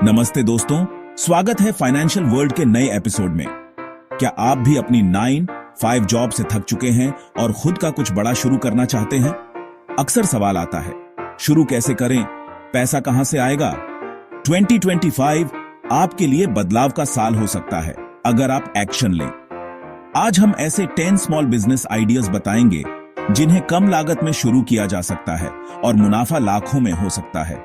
नमस्ते दोस्तों, स्वागत है फाइनेंशियल वर्ल्ड के नए एपिसोड में। क्या आप भी अपनी 9-5 जॉब से थक चुके हैं और खुद का कुछ बड़ा शुरू करना चाहते हैं? अक्सर सवाल आता है, शुरू कैसे करें, पैसा कहां से आएगा? 2025 आपके लिए बदलाव का साल हो सकता है अगर आप एक्शन लें। आज हम ऐसे 10 स्मॉल बिजनेस आइडियाज बताएंगे जिन्हें कम लागत में शुरू किया जा सकता है और मुनाफा लाखों में हो सकता है।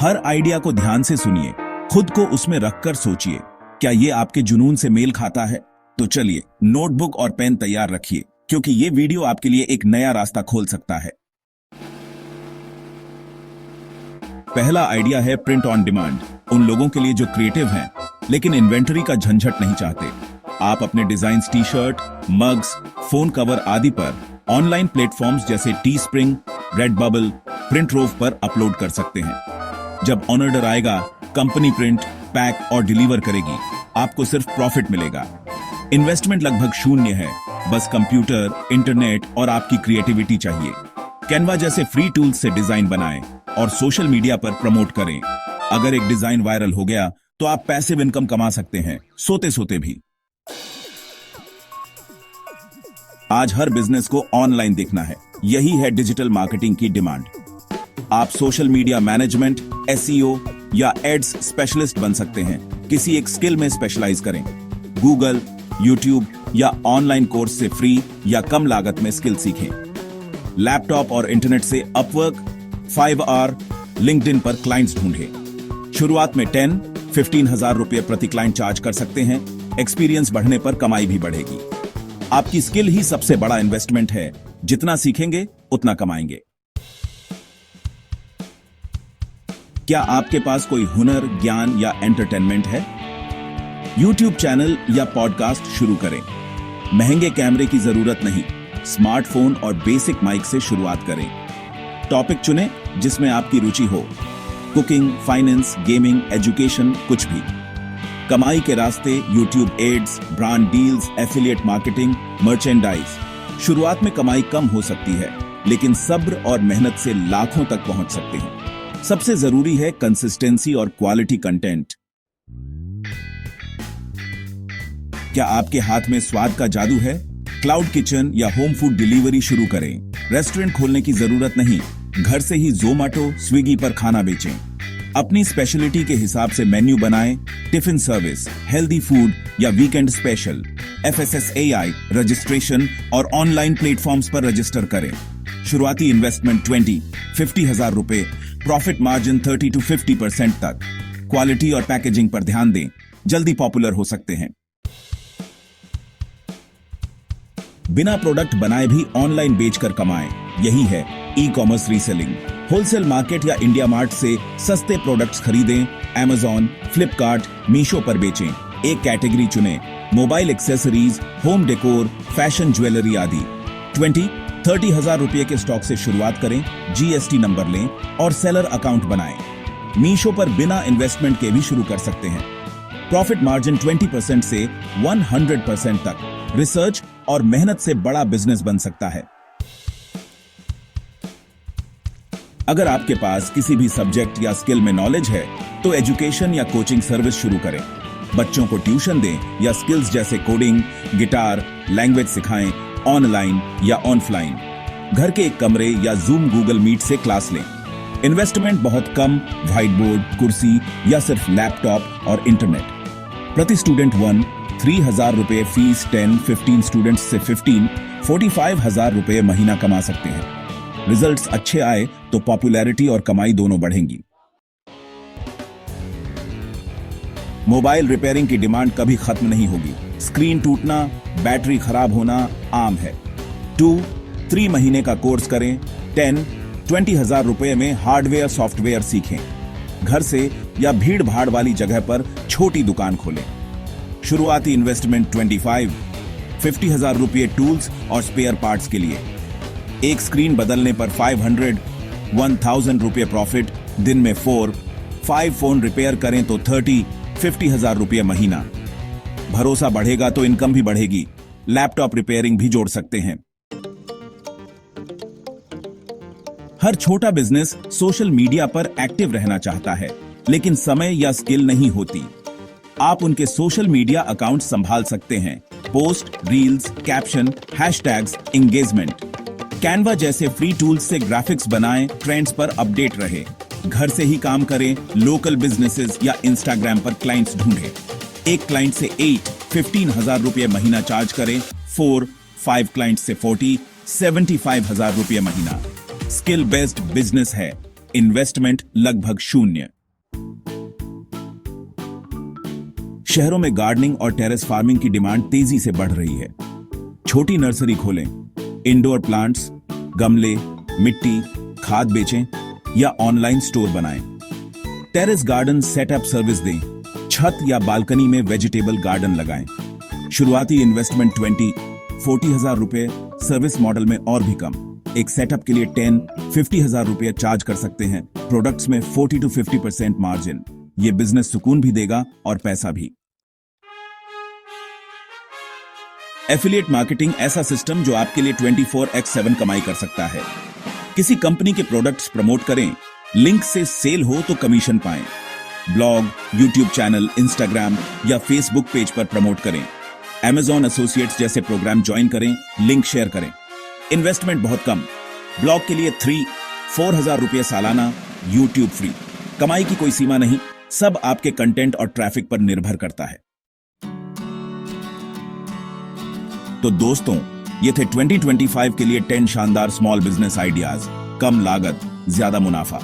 हर आइडिया को ध्यान से सुनिए, खुद को उसमें रखकर सोचिए, क्या ये आपके जुनून से मेल खाता है? तो चलिए नोटबुक और पेन तैयार रखिए, क्योंकि ये वीडियो आपके लिए एक नया रास्ता खोल सकता है। पहला आइडिया है प्रिंट ऑन डिमांड। उन लोगों के लिए जो क्रिएटिव हैं लेकिन इन्वेंटरी का झंझट नहीं चाहते। आप अपने design T-shirt, mugs, phone cover आदि पर ऑनलाइन प्लेटफॉर्म्स जैसे टी स्प्रिंग, रेडबबल, प्रिंटरोव पर अपलोड कर सकते हैं। जब ऑर्डर आएगा, कंपनी प्रिंट, पैक और डिलीवर करेगी। आपको सिर्फ प्रॉफिट मिलेगा। इन्वेस्टमेंट लगभग शून्य है, बस कंप्यूटर, इंटरनेट और आपकी क्रिएटिविटी चाहिए। कैनवा जैसे फ्री टूल्स से डिजाइन बनाएं और सोशल मीडिया पर प्रमोट करें। अगर एक डिजाइन वायरल हो गया तो आप पैसिव इनकम कमा सकते हैं, सोते सोते भी। आज हर बिजनेस को ऑनलाइन देखना है, यही है डिजिटल मार्केटिंग की डिमांड। आप सोशल मीडिया मैनेजमेंट, एसईओ या एड्स स्पेशलिस्ट बन सकते हैं। किसी एक स्किल में स्पेशलाइज करें। गूगल, यूट्यूब या ऑनलाइन कोर्स से फ्री या कम लागत में स्किल सीखें। लैपटॉप और इंटरनेट से अपवर्क, 5R, लिंक्डइन पर क्लाइंट्स ढूंढें। शुरुआत में 10-15 हजार रुपए प्रति क्लाइंट चार्ज कर सकते हैं। एक्सपीरियंस बढ़ने पर कमाई भी बढ़ेगी। आपकी स्किल ही सबसे बड़ा इन्वेस्टमेंट है। जितना सीखेंगे उतना कमाएंगे। क्या आपके पास कोई हुनर, ज्ञान या एंटरटेनमेंट है? YouTube चैनल या पॉडकास्ट शुरू करें। महंगे कैमरे की जरूरत नहीं, स्मार्टफोन और बेसिक माइक से शुरुआत करें। टॉपिक चुनें जिसमें आपकी रुचि हो। कुकिंग, फाइनेंस, गेमिंग, एजुकेशन, कुछ भी। कमाई के रास्ते YouTube ads, brand deals, affiliate marketing, merchandise. शुरुआत में कमाई कम हो सकती है, लेकिन सब्र और मेहनत से लाखों तक पहुंच सकते हैं। सबसे जरूरी है कंसिस्टेंसी और क्वालिटी कंटेंट। क्या आपके हाथ में स्वाद का जादू है? क्लाउड किचन या होम फूड डिलीवरी शुरू करें। रेस्टोरेंट खोलने की जरूरत नहीं, घर से ही ज़ोमैटो, स्विगी पर खाना बेचें। अपनी स्पेशलिटी के हिसाब से मेन्यू बनाएं। टिफिन सर्विस, हेल्दी फूड या वीकेंड स्पेशल। FSSAI रजिस्ट्रेशन और ऑनलाइन प्लेटफॉर्म्स पर रजिस्टर करें। शुरुआती इन्वेस्टमेंट 20-50 हजार रुपए, प्रॉफिट मार्जिन 30-50% तक। क्वालिटी और पैकेजिंग पर ध्यान दें, जल्दी पॉपुलर हो सकते हैं। बिना प्रोडक्ट बनाए भी ऑनलाइन बेचकर कमाएं, यही है e commerce reselling. Wholesale market या इंडिया मार्ट से सस्ते प्रोडक्ट्स खरीदें। Amazon, फ्लिपकार्ट, मीशो पर बेचें। एक कैटेगरी चुनें, mobile accessories, home decor, fashion, jewellery आदि। 20-30 हजार रुपए के स्टॉक से शुरुआत करें। GST नंबर लें और सेलर अकाउंट बनाएं। मीशो पर बिना इन्वेस्टमेंट के भी शुरू कर सकते हैं। प्रॉफिट मार्जिन 20% से 100% तक। रिसर्च और मेहनत से बड़ा बिजनेस बन सकता है। अगर आपके पास किसी भी सब्जेक्ट या स्किल में नॉलेज है तो एजुकेशन या कोचिंग सर्विस शुरू करें। बच्चों को ट्यूशन दें या स्किल्स जैसे कोडिंग, गिटार, लैंग्वेज सिखाएं, ऑनलाइन या ऑफलाइन। घर के एक कमरे या जूम, गूगल मीट से क्लास लें। इन्वेस्टमेंट बहुत कम, व्हाइट बोर्ड, कुर्सी या सिर्फ लैपटॉप और इंटरनेट। प्रति स्टूडेंट 3,000 रुपए फीस। 10-15 स्टूडेंट्स से 45 हजार रुपए महीना कमा सकते हैं। रिजल्ट्स अच्छे आए तो पॉपुलैरिटी और कमाई दोनों बढ़ेंगी। मोबाइल रिपेयरिंग की डिमांड कभी खत्म नहीं होगी। स्क्रीन टूटना, बैटरी खराब होना आम है। 2-3 महीने का कोर्स करें। 10-20 हजार रुपए में हार्डवेयर, सॉफ्टवेयर सीखें। घर से या भीड़ भाड़ वाली जगह पर छोटी दुकान खोलें। शुरुआती इन्वेस्टमेंट 25-50 हजार रुपए टूल्स और स्पेयर पार्ट्स के लिए। एक स्क्रीन बदलने पर 500-1000 रुपए प्रॉफिट। दिन में 4-5 फोन रिपेयर करें तो 30-50 हजार रुपए महीना। भरोसा बढ़ेगा तो इनकम भी बढ़ेगी। लैपटॉप रिपेयरिंग भी जोड़ सकते हैं। हर छोटा बिजनेस सोशल मीडिया पर एक्टिव रहना चाहता है। लेकिन समय या स्किल नहीं होती। आप उनके सोशल मीडिया अकाउंट संभाल सकते हैं, post, reels, caption, hashtags, engagement. Canva जैसे फ्री टूल्स से ग्राफिक्स बनाएं, ट्रेंड्स पर अपडेट रहे। घर से ही काम करें, लोकल बिजनेसेस या इंस्टाग्राम पर क्लाइंट्स ढूंढें। एक क्लाइंट से 15,000 रुपये महीना चार्ज करें, 5 क्लाइंट से 75,000 रुपये महीना। स्किल बेस्ड बिजनेस है, इन्वेस्टमेंट लगभग 0। शहरों में गार्डनिंग और टेरेस फार्मिंग की डिमांड तेजी से बढ़ रही है। छोटी नर्सरी खोलें, इंडोर प्लांट्स, गमले, मिट्टी, खाद बेचें या ऑनलाइन स्टोर बनाएं। टेरेस गार्डन सेटअप सर्विस दें, छत या बालकनी में वेजिटेबल गार्डन लगाएं। शुरुआती इन्वेस्टमेंट 20-40 हजार रुपए, सर्विस मॉडल में और भी कम। एक सेटअप के लिए 10-50 हजार रुपए चार्ज कर सकते हैं। प्रोडक्ट्स में 40-50% मार्जिन। ये बिजनेस सुकून भी देगा और पैसा भी। एफिलिएट मार्केटिंग ऐसा सिस्टम जो आपके लिए 24x7 कमाई कर सकता है। किसी कंपनी के प्रोडक्ट्स प्रमोट करें, लिंक से सेल हो तो कमीशन पाएं। ब्लॉग, यूट्यूब चैनल, इंस्टाग्राम या फेसबुक पेज पर प्रमोट करें। Amazon एसोसिएट्स जैसे प्रोग्राम ज्वाइन करें, लिंक शेयर करें। इन्वेस्टमेंट बहुत कम, ब्लॉग के लिए 3-4 हजार रुपये सालाना, यूट्यूब फ्री। कमाई की कोई सीमा नहीं, सब आपके कंटेंट और ट्रैफिक पर निर्भर करता है। तो दोस्तों, ये थे 2025 के लिए 10 शानदार स्मॉल बिजनेस आइडियाज। कम लागत, ज्यादा मुनाफा।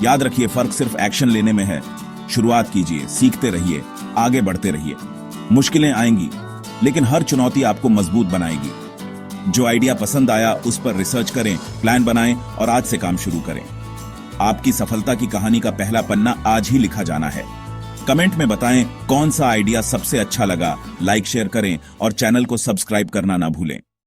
याद रखिए, फर्क सिर्फ एक्शन लेने में है। शुरुआत कीजिए, सीखते रहिए, आगे बढ़ते रहिए। मुश्किलें आएंगी, लेकिन हर चुनौती आपको मजबूत बनाएगी। जो आइडिया पसंद आया उस पर रिसर्च करें, प्लान बनाएं और आज से काम शुरू करें। आपकी सफलता की कहानी का पहला पन्ना आज ही लिखा जाना है। कमेंट में बताएं कौन सा आइडिया सबसे अच्छा लगा। लाइक शेयर करें और चैनल को सब्सक्राइब करना ना भूलें।